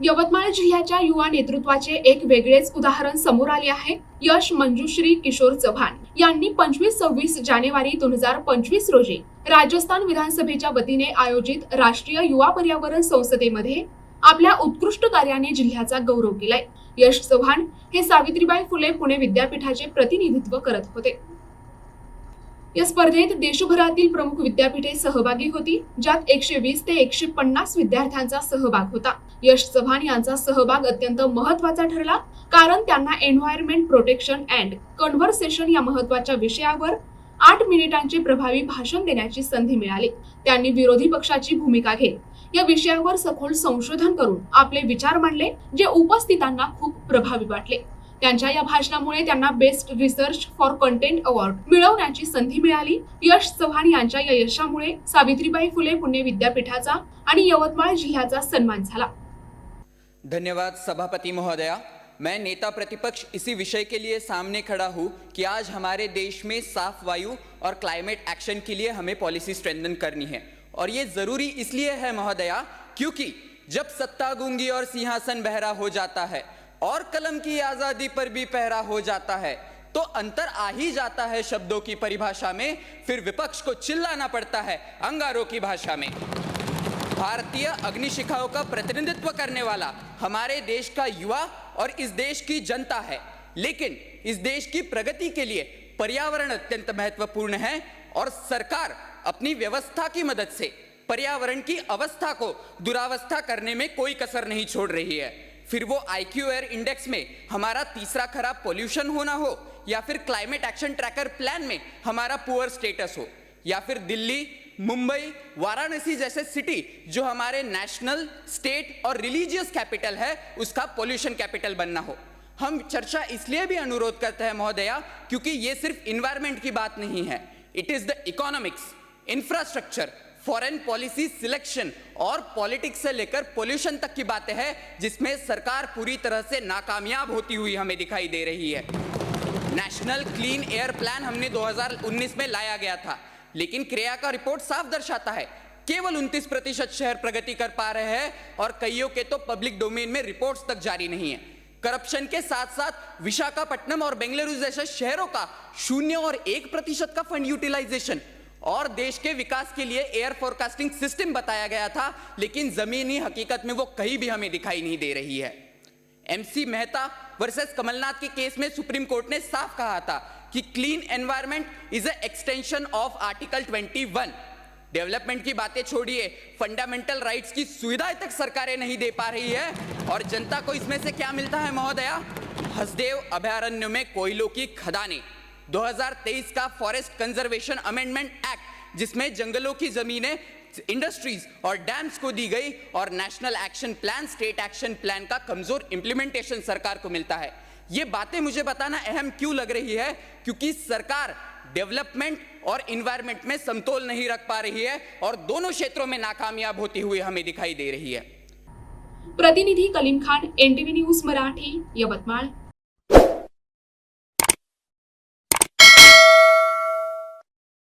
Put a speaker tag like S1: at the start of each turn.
S1: यवतमाळ जिल्ह्याच्या युवा नेतृत्वाचे एक वेगळेच उदाहरण समोर आले आहे। यश मंजुश्री किशोर चव्हाण यांनी 25-26 जानेवारी 2025 रोजी राजस्थान विधानसभेच्या वतीने आयोजित राष्ट्रीय युवा पर्यावरण संसदेमध्ये आपल्या उत्कृष्ट कार्याने जिल्ह्याचा गौरव केलाय। यश चव्हाण हे सावित्रीबाई फुले पुणे विद्यापीठाचे प्रतिनिधित्व करत होते। या स्पर्धेत देशभरातील प्रमुख विद्यापीठे सहभागी होती, ज्यात 120 ते 150 विद्यार्थ्यांचा सहभाग होता। यश चव्हाण यांचा सहभाग अत्यंत महत्त्वाचा ठरला, कारण त्यांना एन्व्हायरमेंट प्रोटेक्शन अँड कन्व्हर्सेशन या महत्त्वाच्या विषयावर 8 मिनिटांचे प्रभावी भाषण देण्याची संधी मिळाली। त्यांनी विरोधी पक्षाची भूमिका घेत या विषयावर सखोल संशोधन करून आपले विचार मांडले, जे उपस्थितांना खूप प्रभावी वाटले। त्यांच्या या भाषणामुळे त्यांना best research for content award मिळवण्याची संधी मिळाली। यश चव्हाण यांच्या या यशामुळे सावित्रीबाई फुले पुणे विद्यापीठाचा आणि यवतमाळ जिल्ह्याचा सन्मान झाला।
S2: धन्यवाद सभापति महोदया। मैं नेता प्रतिपक्ष इसी विषय के लिए सामने खड़ा हूँ कि आज हमारे देश में साफ वायु और क्लाइमेट एक्शन के लिए हमें पॉलिसी स्ट्रेंथन करनी है, और ये जरूरी इसलिए है महोदया क्योंकि जब सत्ता गूंगी और सिंहासन बहरा हो जाता है और कलम की आजादी पर भी पहरा हो जाता है, तो अंतर आ ही जाता है शब्दों की परिभाषा में। फिर विपक्ष को चिल्लाना पड़ता है अंगारों की भाषा में। भारतीय अग्निशिखाओं का प्रतिनिधित्व करने वाला हमारे देश का युवा और इस देश की जनता है, लेकिन इस देश की प्रगति के लिए पर्यावरण अत्यंत महत्वपूर्ण है, और सरकार अपनी व्यवस्था की मदद से पर्यावरण की अवस्था को दुरावस्था करने में कोई कसर नहीं छोड़ रही है। फिर वो IQ एयर इंडेक्स में हमारा तीसरा खराब पोल्यूशन होना हो, या फिर क्लाइमेट एक्शन ट्रैकर प्लान में हमारा पुअर स्टेटस हो, या फिर दिल्ली, मुंबई, वाराणसी जैसे सिटी जो हमारे नेशनल, स्टेट और रिलीजियस कैपिटल है, उसका पोल्यूशन कैपिटल बनना हो। हम चर्चा इसलिए भी अनुरोध करते हैं महोदया क्योंकि ये सिर्फ इन्वायरमेंट की बात नहीं है, it is the economics, infrastructure, foreign policy selection और पॉलिटिक्स से लेकर पोल्यूशन तक की बातें हैं, जिसमें सरकार पूरी तरह से नाकामयाब होती हुई हमें दिखाई दे रही है। नेशनल क्लीन एयर प्लान हमने 2019 में लाया गया था, लेकिन क्रिया का रिपोर्ट साफ दर्शाता है केवल 29% शहर प्रगति कर पा रहे हैं, और कईयों के तो पब्लिक डोमेन में रिपोर्ट्स तक जारी नहीं है। करप्शन के साथ साथ विशाखापट्टनम और बेंगलुरु जैसे शहरों का 0 और 1% का फंड यूटिलाइजेशन, और देश के विकास के लिए एयर फोरकास्टिंग सिस्टम बताया गया था, लेकिन जमीनी हकीकत में वो कहीं भी हमें दिखाई नहीं दे रही है। MC मेहता वर्सेस कमलनाथ के केस में सुप्रीम कोर्ट ने साफ कहा था कि clean environment is a extension of article 21। Development की बातें छोड़िए, फंडामेंटल राइट्स की सुविधाएं तक सरकारें नहीं दे पा रही है, और जनता को इसमें से क्या मिलता है महोदया? हसदेव अभयारण्य में कोयलों की खदानें, 2023 का फॉरेस्ट कंजर्वेशन अमेंडमेंट एक्ट जिसमें जंगलों की जमीनें इंडस्ट्रीज और डैम्स को दी गई, और national action plan, state action plan का कमजोर इंप्लीमेंटेशन सरकार को मिलता है। ये बातें मुझे बताना अहम क्यों लग रही है? क्योंकि सरकार डेवलपमेंट और इन्वायरमेंट में समतोल नहीं रख पा रही है, और दोनों क्षेत्रों में नाकामयाब होती हुई हमें दिखाई दे रही है।
S1: प्रतिनिधि कलीम खान, NTV न्यूज मराठी, यवतमाळ।